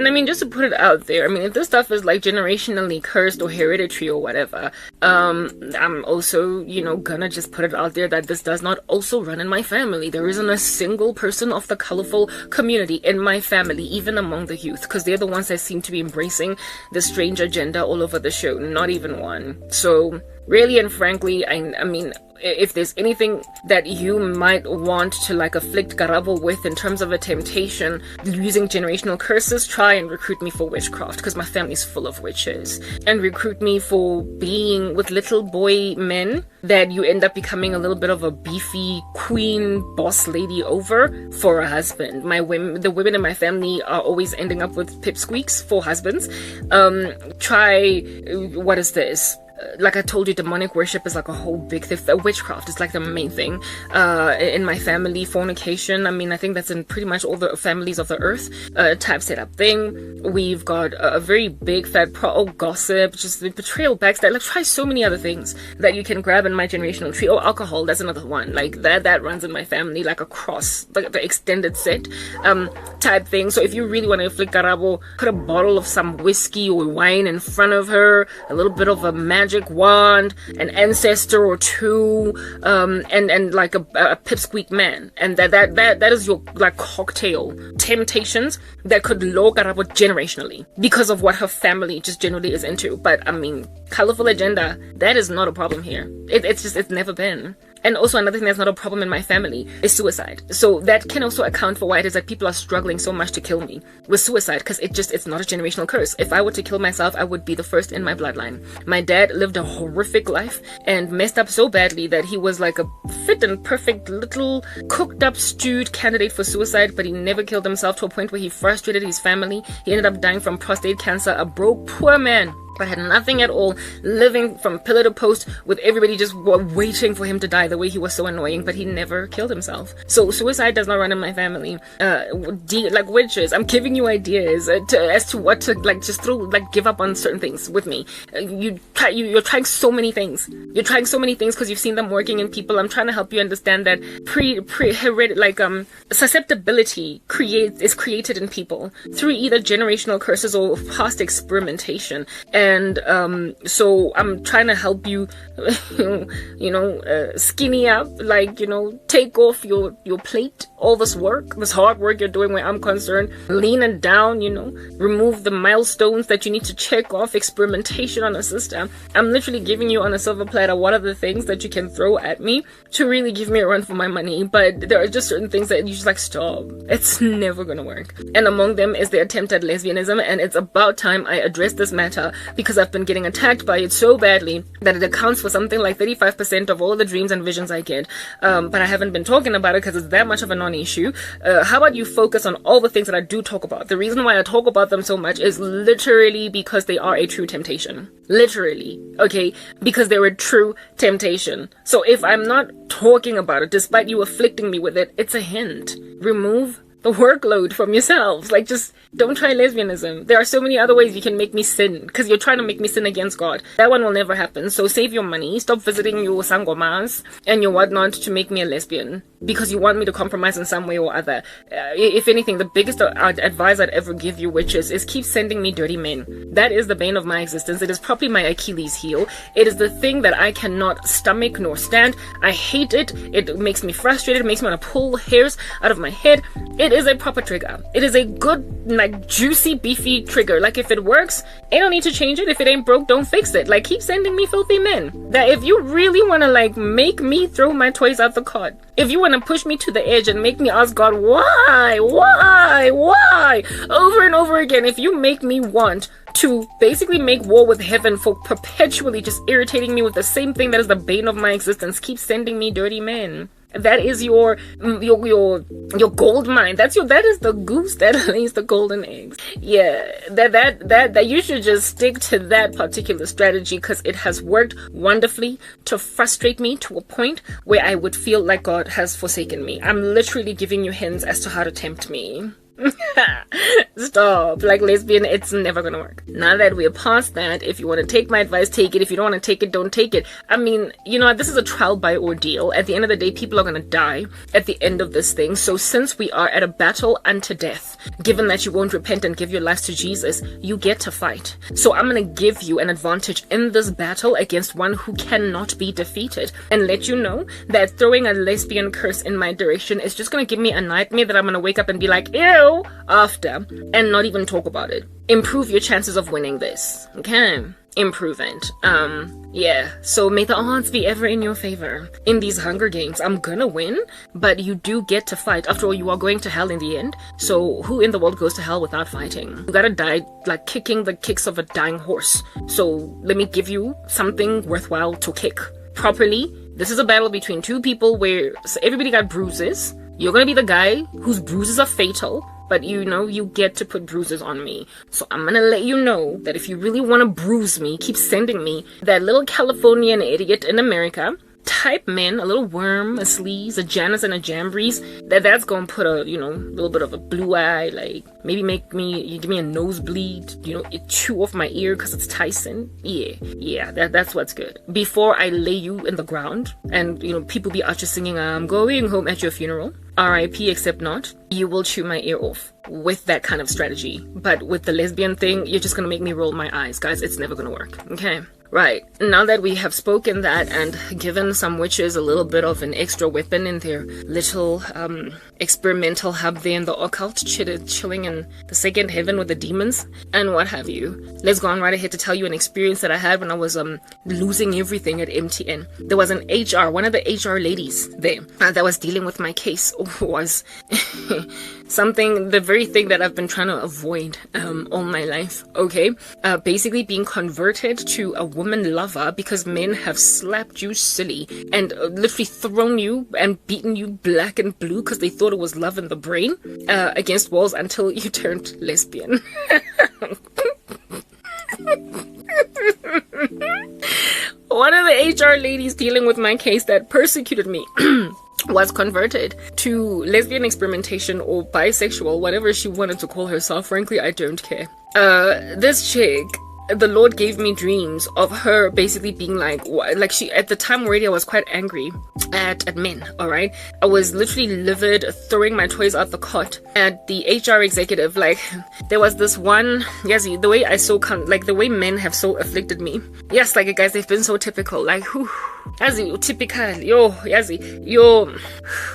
And I mean, just to put it out there, I mean, if this stuff is like generationally cursed or hereditary or whatever, I'm also, gonna just put it out there that this does not also run in my family. There isn't a single person of the colorful community in my family, even among the youth, because they're the ones that seem to be embracing the strange agenda all over the show. Not even one. So really and frankly, I mean, if there's anything that you might want to like afflict Karabo with in terms of a temptation using generational curses, try and recruit me for witchcraft, because my family's full of witches. And recruit me for being with little boy men that you end up becoming a little bit of a beefy queen boss lady over for a husband. The women in my family are always ending up with pipsqueaks for husbands. What is this? Like I told you, demonic worship is like a whole big thing. Witchcraft is like the main thing in my family. Fornication, I mean, I think that's in pretty much all the families of the earth type setup thing. We've got a very big fat gossip, just the betrayal, backstab. Like, try so many other things that you can grab in my generational tree. Alcohol, that's another one. Like that runs in my family like across the extended set type thing. So if you really want to afflict Karabo, put a bottle of some whiskey or wine in front of her, a little bit of a magic wand, an ancestor or two, and like a pipsqueak man, and that is your like cocktail temptations that could lure Karabo generationally because of what her family just generally is into. But I mean, colorful agenda, that is not a problem here. It's never been. And also another thing that's not a problem in my family is suicide. So that can also account for why it is that people are struggling so much to kill me with suicide, because it's not a generational curse. If I were to kill myself, I would be the first in my bloodline. My dad lived a horrific life and messed up so badly that he was like a fit and perfect little cooked up stewed candidate for suicide, but he never killed himself, to a point where he frustrated his family. He ended up dying from prostate cancer, a broke, poor man. But had nothing at all, living from pillar to post with everybody just waiting for him to die, the way he was so annoying, but he never killed himself. So suicide does not run in my family. Like witches, I'm giving you ideas as to what to like just give up on certain things with me. You're trying so many things. You're trying so many things because you've seen them working in people. I'm trying to help you understand that susceptibility is created in people through either generational curses or past experimentation. And so I'm trying to help you, skinny up, take off your plate, all this work, this hard work you're doing where I'm concerned, lean it down, remove the milestones that you need to check off, experimentation on a system. I'm literally giving you on a silver platter what are the things that you can throw at me to really give me a run for my money. But there are just certain things that you just like, stop. It's never gonna work. And among them is the attempt at lesbianism, and it's about time I address this matter, because I've been getting attacked by it so badly that it accounts for something like 35% of all the dreams and visions I get. But I haven't been talking about it because it's that much of a non-issue. How about you focus on all the things that I do talk about? The reason why I talk about them so much is literally because they are a true temptation. Literally, okay? Because they're a true temptation. So if I'm not talking about it, despite you afflicting me with it, it's a hint. Remove the workload from yourselves. Like, just don't try lesbianism. There are so many other ways you can make me sin, because you're trying to make me sin against God. That one will never happen. So save your money. Stop visiting your sangomas and your whatnot to make me a lesbian, because you want me to compromise in some way or other. If anything, the biggest advice I'd ever give you, witches, is keep sending me dirty men. That is the bane of my existence. It is probably my Achilles heel. It is the thing that I cannot stomach nor stand. I hate it. It makes me frustrated. It makes me want to pull hairs out of my head. It is a proper trigger. It is a good, like, juicy, beefy trigger. Like, if it works, I don't need to change it. If it ain't broke, don't fix it. Like, keep sending me filthy men. That if you really want to, like, make me throw my toys out the cart, if you want to push me to the edge and make me ask God, why, over and over again, if you make me want to basically make war with heaven for perpetually just irritating me with the same thing that is the bane of my existence, keep sending me dirty men. That is your gold mine. That is the goose that lays the golden eggs. Yeah, that you should just stick to that particular strategy, because it has worked wonderfully to frustrate me to a point where I would feel like God has forsaken me. I'm literally giving you hints as to how to tempt me. Stop. Like, lesbian, it's never gonna work. Now that we're past that, if you want to take my advice, take it. If you don't want to take it, don't take it. I mean, you know, this is a trial by ordeal. At the end of the day, people are gonna die at the end of this thing. So since we are at a battle unto death, given that you won't repent and give your life to Jesus, you get to fight. So I'm gonna give you an advantage in this battle against one who cannot be defeated, and let you know that throwing a lesbian curse in my direction is just gonna give me a nightmare that I'm gonna wake up and be like, ew, after, and not even talk about it. Improve your chances of winning this. Okay? Improve it. Yeah. So may the odds be ever in your favor. In these Hunger Games, I'm gonna win, but you do get to fight. After all, you are going to hell in the end. So who in the world goes to hell without fighting? You gotta die like kicking the kicks of a dying horse. So let me give you something worthwhile to kick properly. This is a battle between two people where everybody got bruises. You're gonna be the guy whose bruises are fatal, but you know, you get to put bruises on me. So I'm gonna let you know that if you really want to bruise me, keep sending me that little Californian idiot in America type man, a little worm, a sleaze, a Janus and a Jambries, that's gonna put a, you know, little bit of a blue eye, like maybe you give me a nosebleed, you know, it chew off my ear because it's Tyson. Yeah, that's what's good. Before I lay you in the ground and, you know, people be out just singing, I'm going home at your funeral, RIP except not, you will chew my ear off with that kind of strategy. But with the lesbian thing, you're just gonna make me roll my eyes. Guys, it's never gonna work. Okay? Right, now that we have spoken that and given some witches a little bit of an extra weapon in their little experimental hub there in the occult, chilling in the second heaven with the demons and what have you, let's go on right ahead to tell you an experience that I had when I was losing everything at MTN. There was an one of the HR ladies there that was dealing with my case was something, the very thing that I've been trying to avoid all my life, okay? Basically being converted to a woman lover because men have slapped you silly and literally thrown you and beaten you black and blue because they thought it was love in the brain against walls until you turned lesbian. One of the HR ladies dealing with my case that persecuted me was converted to lesbian experimentation or bisexual, whatever she wanted to call herself. Frankly, I don't care. This chick, the Lord gave me dreams of her basically being like she, at the time already I was quite angry at men, alright? I was literally livid, throwing my toys out the cot at the HR executive. Like, there was this one, Yazi, the way I so like the way men have so afflicted me. Yes, like guys, they've been so typical, like, whew, Yazi, typical, yo,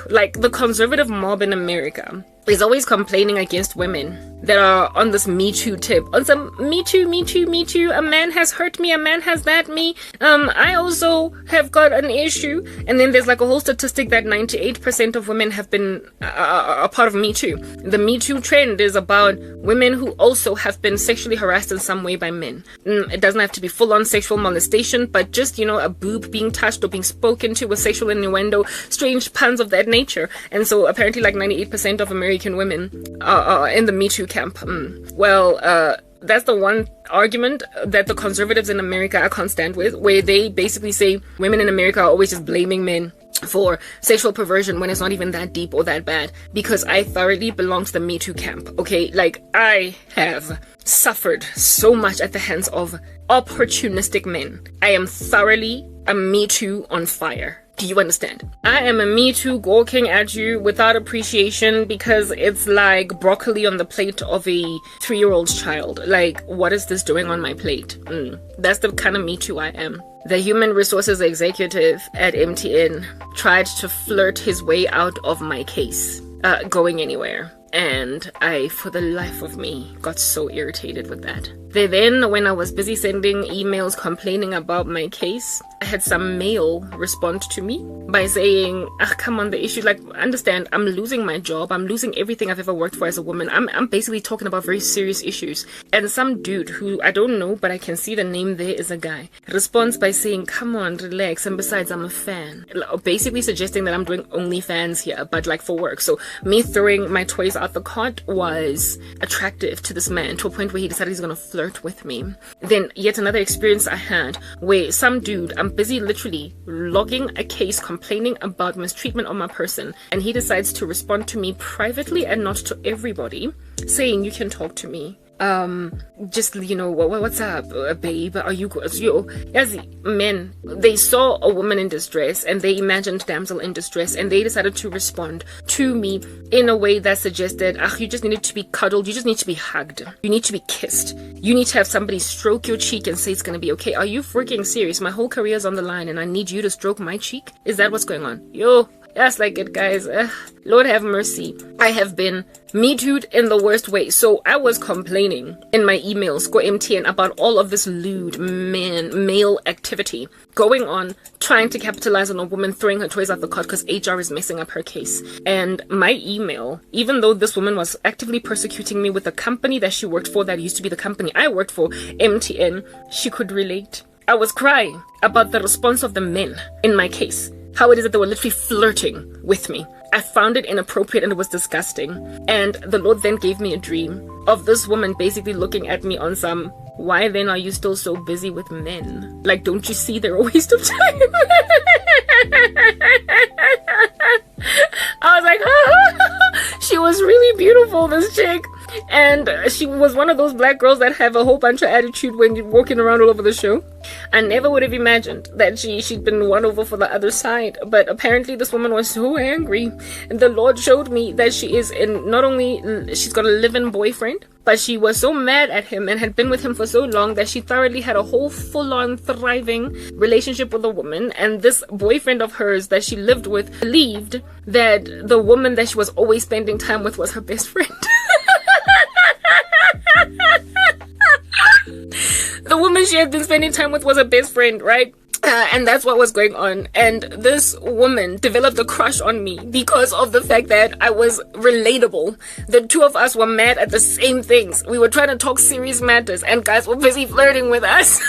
like the conservative mob in America is always complaining against women that are on this Me Too tip. On some Me Too, a man has hurt me, a man has that me. I also have got an issue. And then there's like a whole statistic that 98% of women have been a part of Me Too. The Me Too trend is about women who also have been sexually harassed in some way by men. It doesn't have to be full-on sexual molestation, but just, you know, a boob being touched or being spoken to with sexual innuendo, strange puns of that nature. And so apparently like 98% of American women are in the Me Too camp. That's the one argument that the conservatives in America I can't stand with, where they basically say women in America are always just blaming men for sexual perversion when it's not even that deep or that bad, because I thoroughly belong to the Me Too camp, okay? Like, I have suffered so much at the hands of opportunistic men. I am thoroughly a Me Too on fire. Do you understand? I am a Me Too gawking at you without appreciation because it's like broccoli on the plate of a 3-year-old child. Like, what is this doing on my plate? That's the kind of Me Too I am. The human resources executive at MTN tried to flirt his way out of my case, going anywhere. And I, for the life of me, got so irritated with that. Then, when I was busy sending emails complaining about my case, I had some male respond to me by saying, come on, the issue, like, understand, I'm losing my job, I'm losing everything I've ever worked for as a woman, I'm basically talking about very serious issues. And some dude who I don't know, but I can see the name there is a guy, responds by saying, come on, relax, and besides, I'm a fan. Basically suggesting that I'm doing OnlyFans here, but like for work. So me throwing my toys out the cot was attractive to this man, to a point where he decided he's gonna flirt flirt with me. Then yet another experience I had where some dude, I'm busy literally logging a case complaining about mistreatment on my person, and he decides to respond to me privately and not to everybody, saying, you can talk to me. Just, what's up, babe? Are you good? Yes, men, they saw a woman in distress and they imagined damsel in distress, and they decided to respond to me in a way that suggested, you just needed to be cuddled, you just need to be hugged, you need to be kissed, you need to have somebody stroke your cheek and say it's gonna be okay. Are you freaking serious? My whole career is on the line and I need you to stroke my cheek? Is that what's going on? That's like it, guys. Lord have mercy. I have been Me Too'd in the worst way. So I was complaining in my emails, go MTN, about all of this lewd male activity going on, trying to capitalize on a woman throwing her toys out the cot because HR is messing up her case. And my email, even though this woman was actively persecuting me with the company that she worked for, that used to be the company I worked for, MTN, she could relate. I was crying about the response of the men in my case. How it is that they were literally flirting with me. I found it inappropriate and it was disgusting. And the Lord then gave me a dream of this woman basically looking at me on some, why then are you still so busy with men? Like, don't you see they're a waste of time? I was like, she was really beautiful, this chick. And she was one of those black girls that have a whole bunch of attitude when you're walking around all over the show. I never would have imagined that she'd been won over for the other side. But apparently this woman was so angry. And the Lord showed me that she is not only she's got a live-in boyfriend, but she was so mad at him and had been with him for so long that she thoroughly had a whole full-on thriving relationship with a woman. And this boyfriend of hers that she lived with believed that the woman that she was always spending time with was her best friend. The woman she had been spending time with was her best friend, right? And that's what was going on. And this woman developed a crush on me because of the fact that I was relatable. The two of us were mad at the same things. We were trying to talk serious matters and guys were busy flirting with us.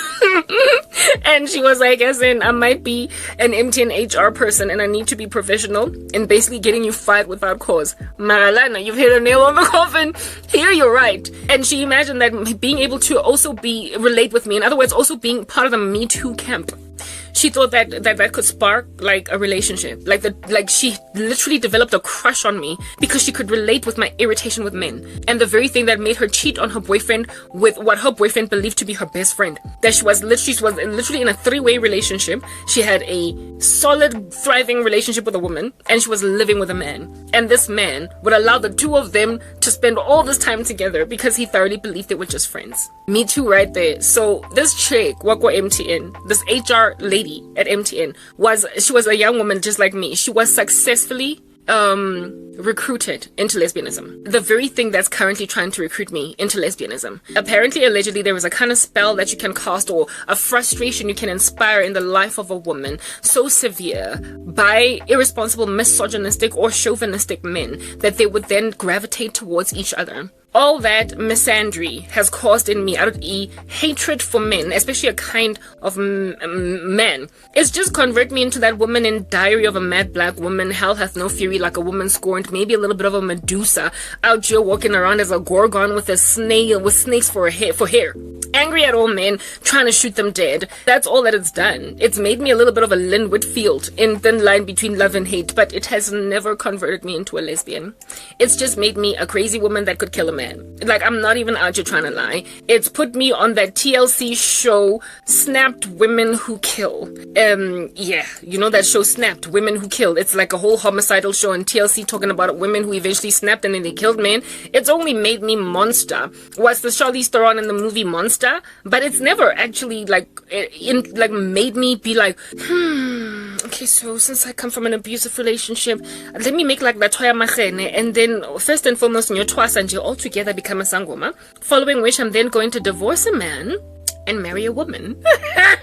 And she was like, as in, I might be an MTN HR person and I need to be professional in basically getting you fired without cause. Maralana, you've hit a nail on the coffin. Here you're right. And she imagined that being able to also relate with me, in other words, also being part of the Me Too camp, she thought that could spark like a relationship. Like she literally developed a crush on me because she could relate with my irritation with men. And the very thing that made her cheat on her boyfriend with what her boyfriend believed to be her best friend. That she was literally in a three-way relationship. She had a solid, thriving relationship with a woman, and she was living with a man. And this man would allow the two of them to spend all this time together because he thoroughly believed they were just friends. Me too, right there. So this chick, Wakwa MTN, this HR lady at MTN, she was a young woman just like me. She was successfully recruited into lesbianism. The very thing that's currently trying to recruit me into lesbianism. Apparently, allegedly, there was a kind of spell that you can cast or a frustration you can inspire in the life of a woman so severe by irresponsible, misogynistic or chauvinistic men that they would then gravitate towards each other. All that misandry has caused in me, out of hatred for men, especially a kind of man, it's just convert me into that woman in Diary of a Mad Black Woman, Hell Hath No Fury, like a woman scorned, maybe a little bit of a Medusa, out here walking around as a gorgon with a snail, with snakes for hair. Angry at all men, trying to shoot them dead. That's all that it's done. It's made me a little bit of a Lynn Whitfield in thin line between love and hate, but it has never converted me into a lesbian. It's just made me a crazy woman that could kill a man. Like, I'm not even out here trying to lie. It's put me on that TLC show, Snapped Women Who Kill. Yeah, you know that show Snapped, Women Who Kill. It's like a whole homicidal show on TLC talking about women who eventually snapped and then they killed men. It's only made me monster. What's the Charlize Theron in the movie Monster? But it's never actually made me be like, okay, so since I come from an abusive relationship, let me make like Latoya Magene, and then first and foremost, in your twice and you all together become a sangoma, following which I'm then going to divorce a man and marry a woman.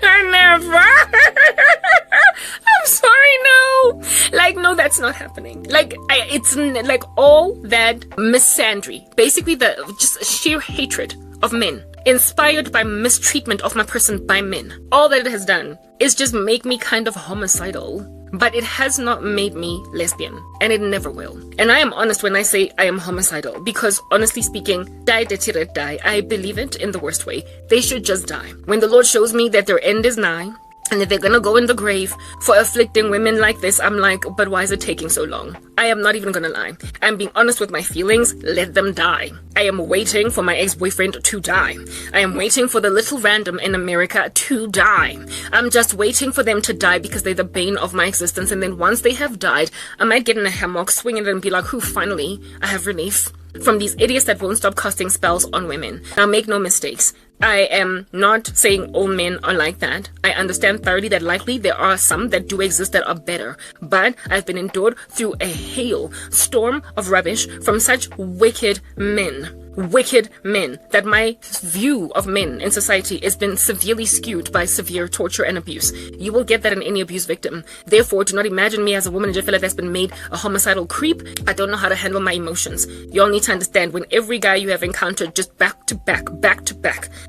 Never. I'm sorry, no. Like, no, that's not happening. Like, it's like all that misandry, basically the just sheer hatred of men, inspired by mistreatment of my person by men. All that it has done is just make me kind of homicidal but it has not made me lesbian, and it never will. And I am honest when I say I am homicidal, because honestly speaking, die de tire die, I believe it in the worst way. They should just die. When the Lord shows me that their end is nigh, and that they're gonna go in the grave for afflicting women like this, I'm like, but why is it taking so long? I am not even gonna lie. I'm being honest with my feelings. Let them die. I am waiting for my ex-boyfriend to die. I am waiting for the little random in America to die. I'm just waiting for them to die because they're the bane of my existence. And then once they have died, I might get in a hammock, swing it, and be like, finally, I have relief from these idiots that won't stop casting spells on women. Now, make no mistakes. I am not saying all men are like that. I understand thoroughly that likely there are some that do exist that are better. But I've been endured through a hail storm of rubbish from such wicked men, that my view of men in society has been severely skewed by severe torture and abuse. You will get that in any abuse victim. Therefore, do not imagine me as a woman in Jeffela that's been made a homicidal creep. I don't know how to handle my emotions. Y'all need to understand, when every guy you have encountered just back to back,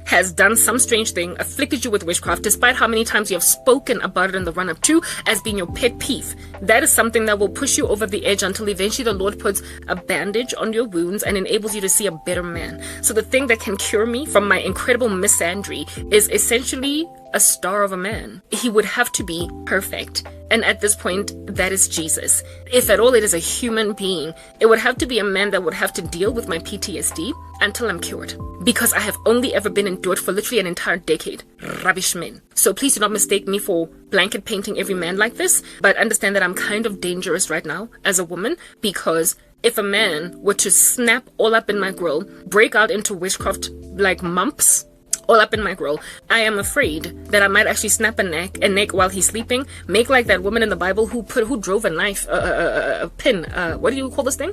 has done some strange thing, afflicted you with witchcraft, despite how many times you have spoken about it in the run-up to as being your pet peeve, that is something that will push you over the edge until eventually the Lord puts a bandage on your wounds and enables you to see a better man. So the thing that can cure me from my incredible misandry is essentially a star of a man. He would have to be perfect. And at this point, that is Jesus. If at all it is a human being, it would have to be a man that would have to deal with my PTSD until I'm cured. Because I have only ever been endured for literally an entire decade. Rubbish men. So please do not mistake me for blanket painting every man like this, but understand that I'm kind of dangerous right now as a woman, because if a man were to snap all up in my grill, break out into witchcraft like mumps, all up in my grill, I am afraid that I might actually snap a neck while he's sleeping, make like that woman in the Bible who drove a knife, a pin, what do you call this thing?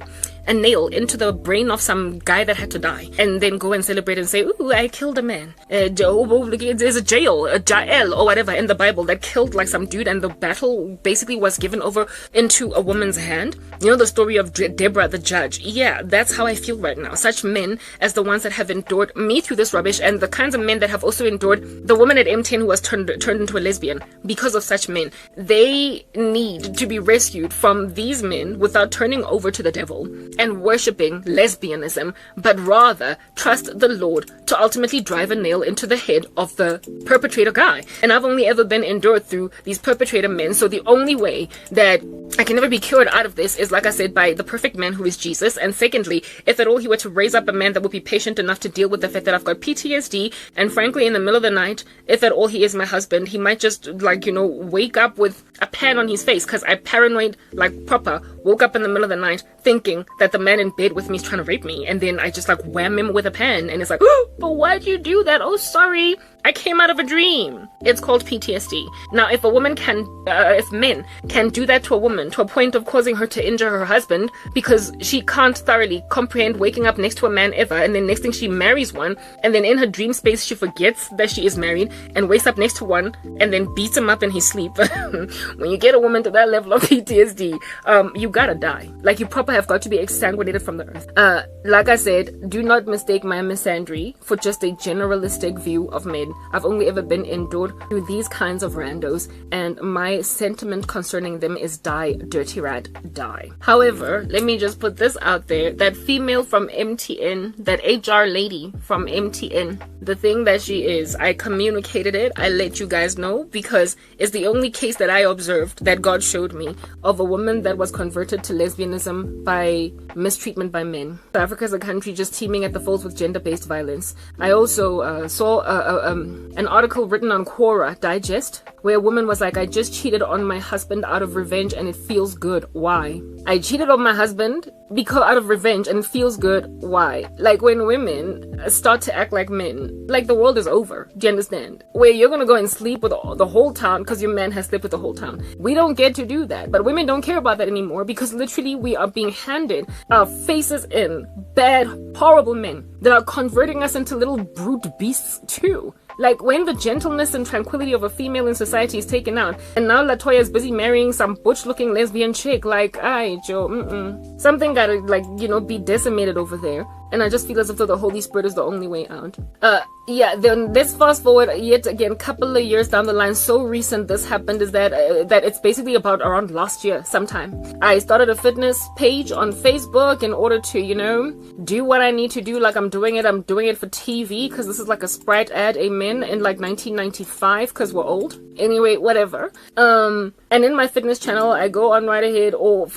A nail into the brain of some guy that had to die, and then go and celebrate and say, ooh, I killed a man. There's a Jael or whatever in the Bible that killed like some dude, and the battle basically was given over into a woman's hand. You know the story of Deborah the judge? Yeah, that's how I feel right now. Such men as the ones that have endured me through this rubbish, and the kinds of men that have also endured the woman at M10 who was turned into a lesbian because of such men. They need to be rescued from these men without turning over to the devil and worshipping lesbianism, but rather trust the Lord to ultimately drive a nail into the head of the perpetrator guy. And I've only ever been endured through these perpetrator men, so the only way that I can never be cured out of this is, like I said, by the perfect man who is Jesus. And secondly, if at all he were to raise up a man that would be patient enough to deal with the fact that I've got PTSD, and frankly in the middle of the night, if at all he is my husband, he might just wake up with a pan on his face, because I paranoid like proper woke up in the middle of the night thinking that the man in bed with me is trying to rape me, and then I just wham him with a pan, and it's like, oh, but why'd you do that? Oh, sorry, I came out of a dream. It's called PTSD. Now, if men can do that to a woman to a point of causing her to injure her husband because she can't thoroughly comprehend waking up next to a man ever, and then next thing she marries one, and then in her dream space she forgets that she is married and wakes up next to one and then beats him up in his sleep. When you get a woman to that level of PTSD, you gotta die. Like, you proper have got to be exsanguinated from the earth. Like I said, do not mistake my misandry for just a generalistic view of men. I've only ever been endured through these kinds of randos, and my sentiment concerning them is die, dirty rat, die. However, let me just put this out there. That female from MTN, that HR lady from MTN, the thing that she is, I communicated it, I let you guys know, because it's the only case that I observed that God showed me of a woman that was converted to lesbianism by mistreatment by men. South Africa is a country just teeming at the folds with gender-based violence. I also saw an article written on Quora Digest where a woman was like, I just cheated on my husband out of revenge and it feels good. Why? I cheated on my husband because out of revenge and it feels good. Why? Like, when women start to act like men, like the world is over. Do you understand? Where you're gonna go and sleep with the whole town because your man has slept with the whole town. We don't get to do that, but women don't care about that anymore, because literally we are being handed our faces in bad, horrible men that are converting us into little brute beasts too. Like, when the gentleness and tranquility of a female in society is taken out, and now Latoya is busy marrying some butch-looking lesbian chick, like, aye, Joe, something gotta, be decimated over there. and I just feel as if the Holy Spirit is the only way out. Yeah, then let's fast forward yet again, couple of years down the line. So recent this happened is that it's basically about around last year sometime. I started a fitness page on Facebook in order to, you know, do what I need to do. Like I'm doing it for TV because this is like a Sprite ad, amen, in like 1995 because we're old. Anyway, whatever. And in my fitness channel, I go on right ahead or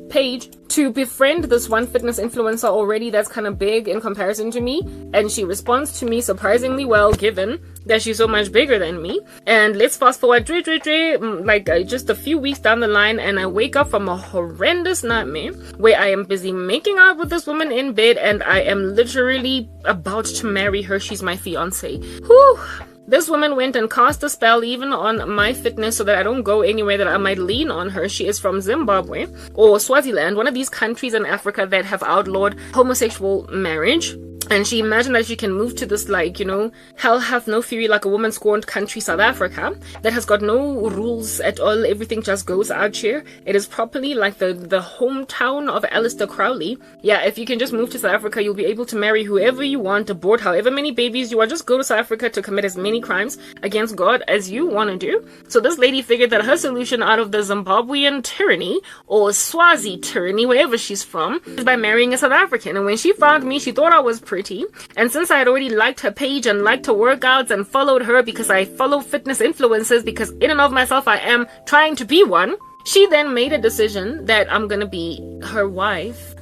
page to befriend this one fitness influencer already that's kind of big in comparison to me, and she responds to me surprisingly well given that she's so much bigger than me. And let's fast forward just a few weeks down the line, and I wake up from a horrendous nightmare where I am busy making out with this woman in bed, and I am literally about to marry her. She's my fiance. Whew. This woman went and cast a spell even on my fitness so that I don't go anywhere that I might lean on her. She is from Zimbabwe or Swaziland, one of these countries in Africa that have outlawed homosexual marriage. And she imagined that she can move to this, like, you know, hell hath no fury, like a woman scorned country, South Africa, that has got no rules at all. Everything just goes out here. It is properly like the hometown of Aleister Crowley. Yeah, if you can just move to South Africa, you'll be able to marry whoever you want, abort however many babies you want. Just go to South Africa to commit as many crimes against God as you want to do. So this lady figured that her solution out of the Zimbabwean tyranny or Swazi tyranny, wherever she's from, is by marrying a South African. And when she found me, she thought I was pretty. And since I had already liked her page and liked her workouts and followed her because I follow fitness influencers because in and of myself I am trying to be one, she then made a decision that I'm gonna be her wife.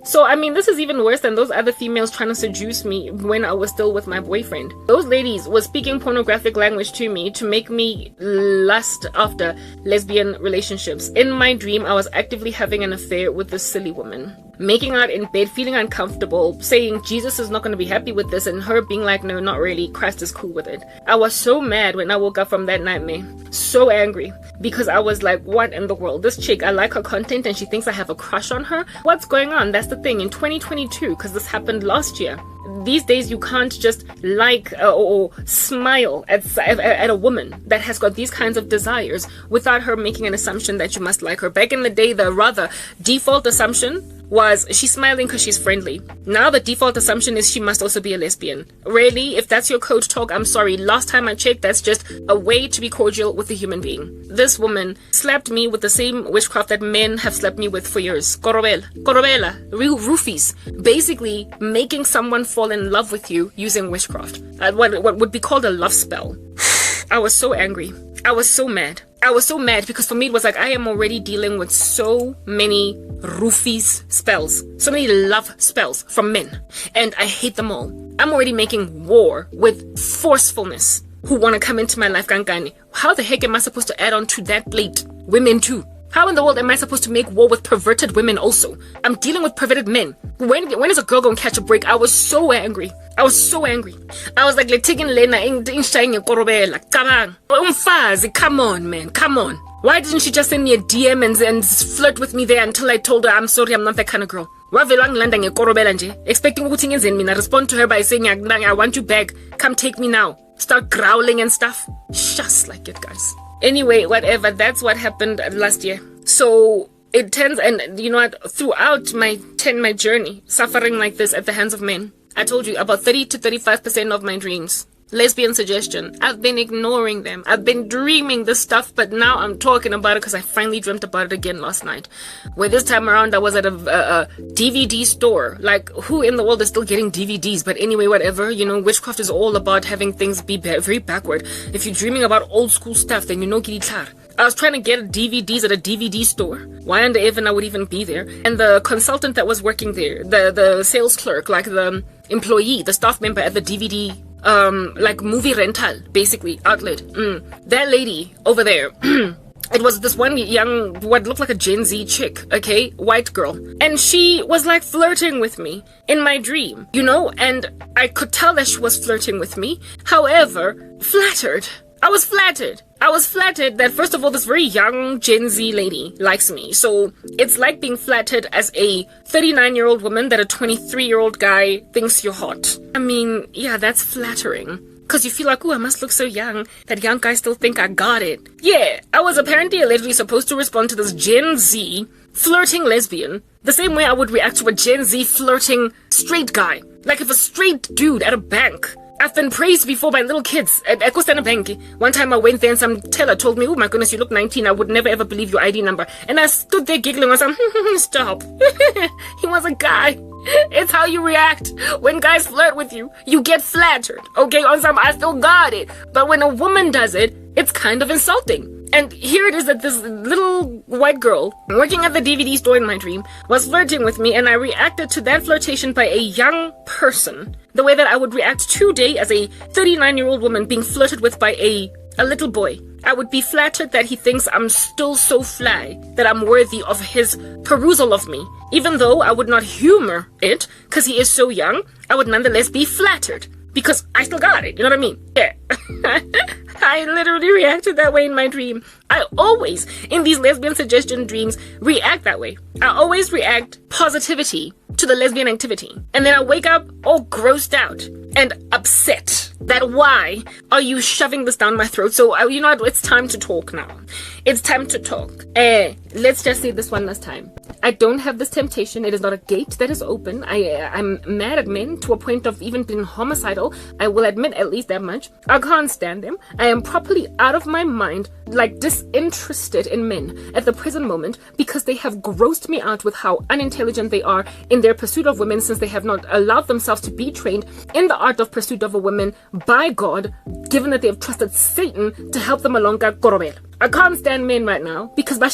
So, I mean, this is even worse than those other females trying to seduce me when I was still with my boyfriend. Those ladies were speaking pornographic language to me to make me lust after lesbian relationships. In my dream, I was actively having an affair with this silly woman. Making out in bed, feeling uncomfortable, saying Jesus is not going to be happy with this, and her being like, no, not really, Christ is cool with it. I was so mad when I woke up from that nightmare. So angry. Because I was like, what in the world? This chick, I like her content and she thinks I have a crush on her? What's going on? That's the thing. In 2022, because this happened last year. These days you can't just like or smile at a woman that has got these kinds of desires without her making an assumption that you must like her. Back in the day, the rather default assumption was she's smiling because she's friendly. Now the default assumption is she must also be a lesbian. Really? If that's your code talk, I'm sorry. Last time I checked, that's just a way to be cordial with a human being. This woman slapped me with the same witchcraft that men have slapped me with for years. Korobela, roofies. Basically making someone fall in love with you using witchcraft. What would be called a love spell. I was so angry. I was so mad. I was so mad because for me it was like I am already dealing with so many roofies spells, so many love spells from men, and I hate them all. I'm already making war with forcefulness who want to come into my life, Kankani. How the heck am I supposed to add on to that plate? Women too. How in the world am I supposed to make war with perverted women also? I'm dealing with perverted men. When is a girl gonna catch a break? I was so angry. I was so angry. I was like taking Lena in korobela. Come on, man. Come on. Why didn't she just send me a DM and flirt with me there until I told her I'm sorry, I'm not that kind of girl? Expecting I respond to her by saying I want you back. Come take me now. Start growling and stuff. Just like it, guys. Anyway, whatever, that's what happened last year. So it turns, and you know what, throughout my journey, suffering like this at the hands of men, I told you about 30 to 35% of my dreams. Lesbian suggestion. I've been ignoring them. I've been dreaming this stuff, but now I'm talking about it because I finally dreamt about it again last night. Where this time around I was at a DVD store. Like, who in the world is still getting DVDs? But anyway, whatever. You know, witchcraft is all about having things be very backward. If you're dreaming about old school stuff, then you know kilitar. I was trying to get DVDs at a DVD store. Why under even I would even be there? And the consultant that was working there, the sales clerk, like the employee, the staff member at the DVD like movie rental, basically, outlet. That lady over there, it was this one young, what looked like a Gen Z chick, okay, white girl. And she was like flirting with me in my dream, you know, and I could tell that she was flirting with me. However, flattered. I was flattered that, first of all, this very young Gen Z lady likes me. So it's like being flattered as a 39-year-old woman that a 23-year-old guy thinks you're hot. I mean, yeah, that's flattering. Because you feel like, oh, I must look so young that young guys still think I got it. Yeah, I was apparently allegedly supposed to respond to this Gen Z flirting lesbian the same way I would react to a Gen Z flirting straight guy. Like if a straight dude at a bank. I've been praised before by little kids at Ekostana Bank. One time I went there and some teller told me, oh my goodness, you look 19. I would never ever believe your ID number. And I stood there giggling. I was like, stop. He was a guy. It's how you react. When guys flirt with you, you get flattered. Okay, on some, I still got it. But when a woman does it, it's kind of insulting. And here it is that this little white girl working at the DVD store in my dream was flirting with me, and I reacted to that flirtation by a young person the way that I would react today as a 39-year-old woman being flirted with by a little boy. I would be flattered that he thinks I'm still so fly, that I'm worthy of his perusal of me. Even though I would not humor it, because he is so young, I would nonetheless be flattered. Because I still got it, you know what I mean? Yeah. I literally reacted that way in my dream. I always, in these lesbian suggestion dreams, react that way. I always react positivity to the lesbian activity. And then I wake up all grossed out and upset that why are you shoving this down my throat? So, you know what? It's time to talk now. It's time to talk. Let's just say this one last time. I don't have this temptation. It is not a gate that is open. I'm mad at men to a point of even being homicidal. I will admit at least that much. I can't stand them. I am properly out of my mind, like disinterested in men at the present moment because they have grossed me out with how unintelligent they are in their pursuit of women, since they have not allowed themselves to be trained in the art of pursuit of a woman by God, given that they have trusted Satan to help them along. I can't stand men right now because I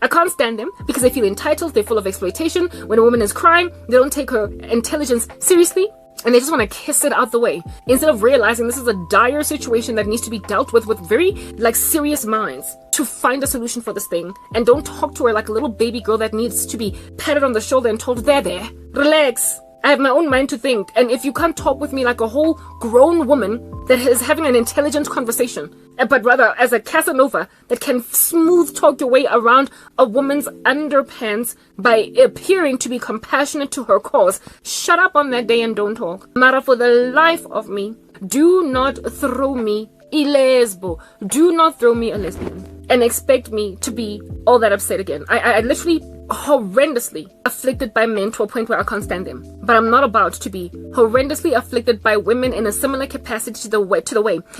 can't stand them because they feel entitled, they're full of exploitation. When a woman is crying, they don't take her intelligence seriously, and they just want to kiss it out the way instead of realizing this is a dire situation that needs to be dealt with very serious minds to find a solution for this thing. And don't talk to her like a little baby girl that needs to be patted on the shoulder and told, there, relax. I have my own mind to think, and if you can't talk with me like a whole grown woman that is having an intelligent conversation, but rather as a Casanova that can smooth talk your way around a woman's underpants by appearing to be compassionate to her cause, shut up on that day and don't talk. Mara, for the life of me, do not throw me a lesbo. Do not throw me a lesbian and expect me to be all that upset again. I literally horrendously afflicted by men to a point where I can't stand them. But I'm not about to be horrendously afflicted by women in a similar capacity to the way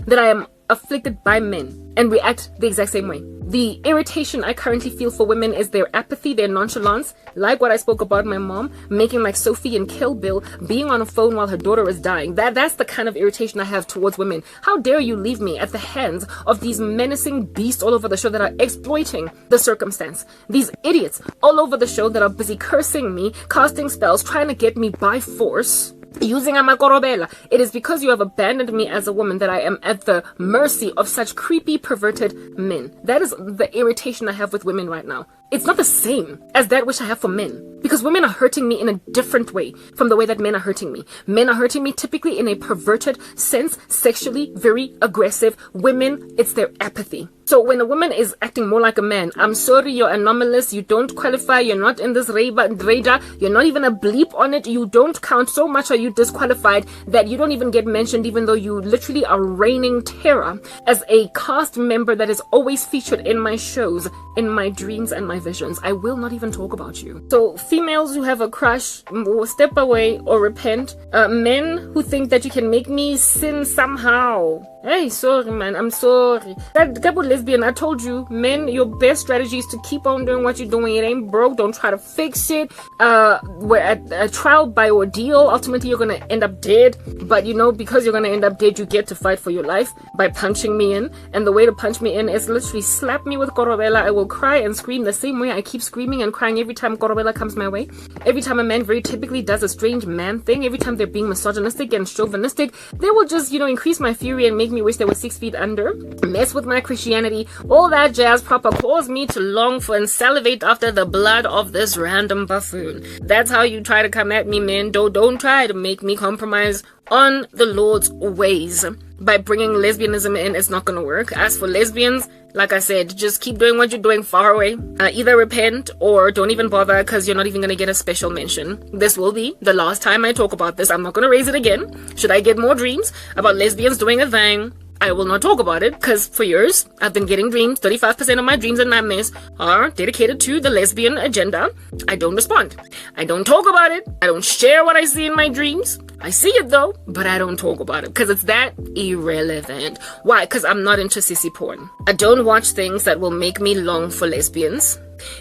that I am afflicted by men and react the exact same way. The irritation I currently feel for women is their apathy, their nonchalance, like what I spoke about my mom, making like Sophie in Kill Bill, being on a phone while her daughter is dying. That's the kind of irritation I have towards women. How dare you leave me at the hands of these menacing beasts all over the show that are exploiting the circumstance. These idiots all over the show that are busy cursing me, casting spells, trying to get me by force, using amakorobela. It is because you have abandoned me as a woman that I am at the mercy of such creepy, perverted men. That is the irritation I have with women right now. It's not the same as that which I have for men, because women are hurting me in a different way from the way that men are hurting me. Men are hurting me typically in a perverted sense, sexually very aggressive. Women, it's their apathy. So when a woman is acting more like a man, I'm sorry, you're anomalous, you don't qualify, you're not in this radar, you're not even a bleep on it, you don't count, so much are you disqualified that you don't even get mentioned, even though you literally are reigning terror as a cast member that is always featured in my shows, in my dreams and my visions. I will not even talk about you. So females who have a crush, step away or repent. Men who think that you can make me sin somehow. Hey, sorry man, I'm sorry. That couple lesbian, I told you, men, your best strategy is to keep on doing what you're doing. It ain't broke, don't try to fix it. We're at a trial by ordeal. Ultimately, you're gonna end up dead. But you know, because you're gonna end up dead, you get to fight for your life by punching me in. And the way to punch me in is literally slap me with Korobela. I will cry and scream the same way I keep screaming and crying every time Korobela comes my way. Every time a man very typically does a strange man thing, every time they're being misogynistic and chauvinistic, they will just, increase my fury and make me wish they were 6 feet under, mess with my Christianity, all that jazz proper, cause me to long for and salivate after the blood of this random buffoon. That's how you try to come at me, men. Don't try to make me compromise on the Lord's ways. By bringing lesbianism in, it's not going to work. As for lesbians, like I said, just keep doing what you're doing far away. Either repent or don't even bother, because you're not even going to get a special mention. This will be the last time I talk about this. I'm not going to raise it again. Should I get more dreams about lesbians doing a thing, I will not talk about it, because for years I've been getting dreams. 35% of my dreams and nightmares are dedicated to the lesbian agenda. I don't respond. I don't talk about it. I don't share what I see in my dreams. I see it though, but I don't talk about it because it's that irrelevant. Why? Because I'm not into sissy porn. I don't watch things that will make me long for lesbians.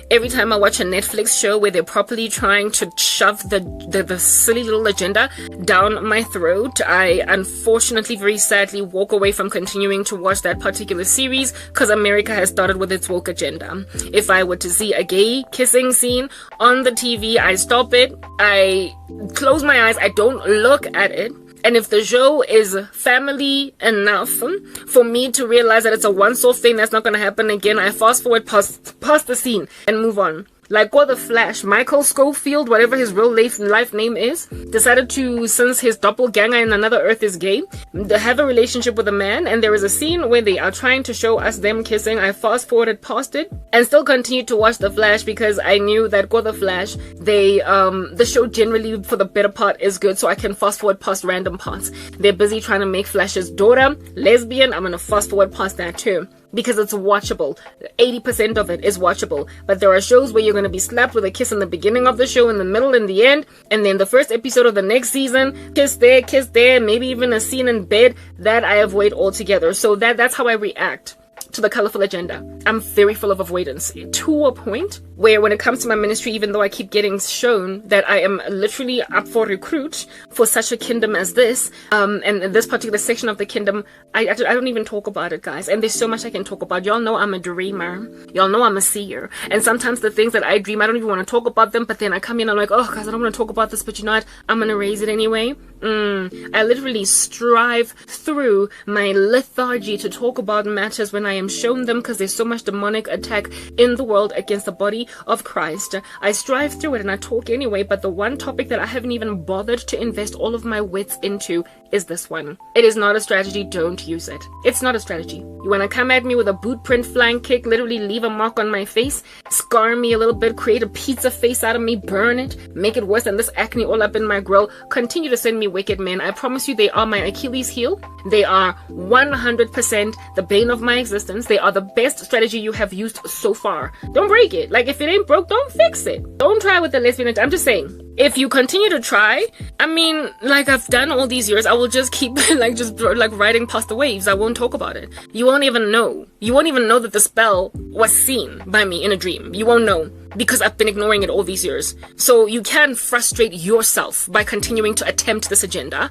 Every time I watch a Netflix show where they're properly trying to shove the silly little agenda down my throat, I unfortunately, very sadly, walk away from continuing to watch that particular series because America has started with its woke agenda. If I were to see a gay kissing scene on the TV, I stop it, I close my eyes, I don't look at it. And if the show is family enough for me to realize that it's a once-off thing that's not going to happen again, I fast forward past the scene and move on. Like what the Flash, Michael Scofield, whatever his real life name is, decided to, since his doppelganger in another Earth is gay, have a relationship with a man, and there is a scene where they are trying to show us them kissing. I fast forwarded past it and still continued to watch the Flash because I knew that go the Flash, the show generally for the better part is good, so I can fast forward past random parts. They're busy trying to make Flash's daughter lesbian. I'm gonna fast forward past that too, because it's watchable. 80% of it is watchable. But there are shows where you're going to be slapped with a kiss in the beginning of the show, in the middle, in the end, and then the first episode of the next season, kiss there, maybe even a scene in bed. That I avoid altogether. So that's how I react to the colorful agenda. I'm very full of avoidance to a point where when it comes to my ministry, even though I keep getting shown that I am literally up for recruit for such a kingdom as this, and this particular section of the kingdom, I don't even talk about it, guys. And there's so much I can talk about. Y'all know I'm a dreamer. Y'all know I'm a seer. And sometimes the things that I dream, I don't even want to talk about them, but then I come in, I'm like, oh, guys, I don't want to talk about this, but you know what? I'm going to raise it anyway. I literally strive through my lethargy to talk about matters when I am shown them, because there's so much demonic attack in the world against the body of Christ. I strive through it and I talk anyway, but the one topic that I haven't even bothered to invest all of my wits into is this one. It is not a strategy. Don't use it. It's not a strategy. You want to come at me with a boot print flying kick, literally leave a mark on my face, scar me a little bit, create a pizza face out of me, burn it, make it worse than this acne all up in my grill, continue to send me wicked men. I promise you, they are my Achilles heel. They are 100% the bane of my existence. They are the best strategy you have used so far. Don't break it. Like, if it ain't broke, don't fix it. Don't try with the lesbian. I'm just saying, if you continue to try, I mean, like I've done all these years, I will just keep like riding past the waves. I won't talk about it. You won't even know. You won't even know that the spell was seen by me in a dream. You won't know, because I've been ignoring it all these years. So you can frustrate yourself by continuing to attempt this agenda,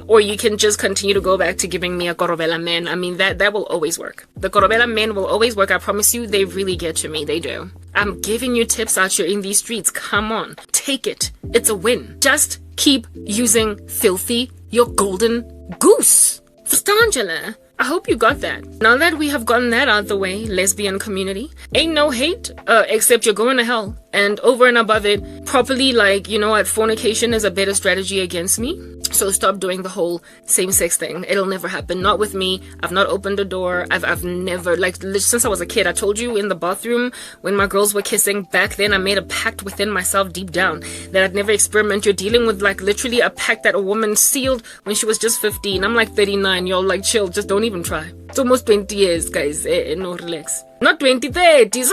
or you can just continue to go back to giving me a Korobela man. I mean, that will always work. The Korobela men will always work. I promise you, they really get to me. They do. I'm giving you tips out here in these streets. Come on, take it. It's a win. Just keep using filthy, your golden goose. Verstangela. I hope you got that. Now that we have gotten that out of the way, lesbian community, ain't no hate, except you're going to hell. And over and above it, properly, like, you know what, fornication is a better strategy against me. So stop doing the whole same-sex thing. It'll never happen. Not with me. I've not opened a door. I've never, like, since I was a kid, I told you in the bathroom when my girls were kissing, back then I made a pact within myself deep down that I'd never experiment. You're dealing with, like, literally a pact that a woman sealed when she was just 15. I'm like 39. Y'all, like, chill. Just don't even try. It's almost 20 years, guys. No, relax. Not 20, 30. It's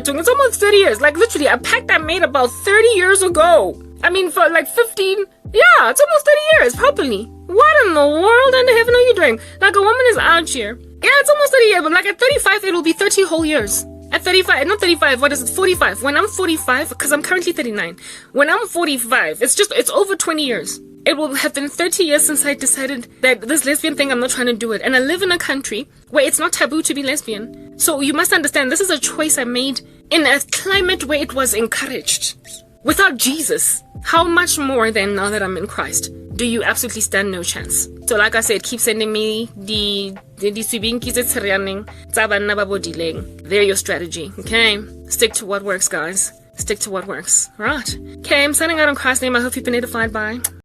almost 30 years. Like, literally, a pact I made about 30 years ago. I mean, for like 15, yeah, it's almost 30 years, properly. What in the world in the heaven are you doing? Like, a woman is out here. Yeah, it's almost 30 years, but like at 35, it'll be 30 whole years. At 35, not 35, what is it, 45. When I'm 45, because I'm currently 39. When I'm 45, it's over 20 years. It will have been 30 years since I decided that this lesbian thing, I'm not trying to do it. And I live in a country where it's not taboo to be lesbian. So you must understand, this is a choice I made in a climate where it was encouraged. Without Jesus, how much more then now that I'm in Christ do you absolutely stand no chance? So like I said, keep sending me the swibinki tse tshereaneng tsa banna ba bodileng. They're your strategy, okay? Stick to what works, guys. Stick to what works. All right. Okay, I'm signing out in Christ's name. I hope you've been edified. Bye.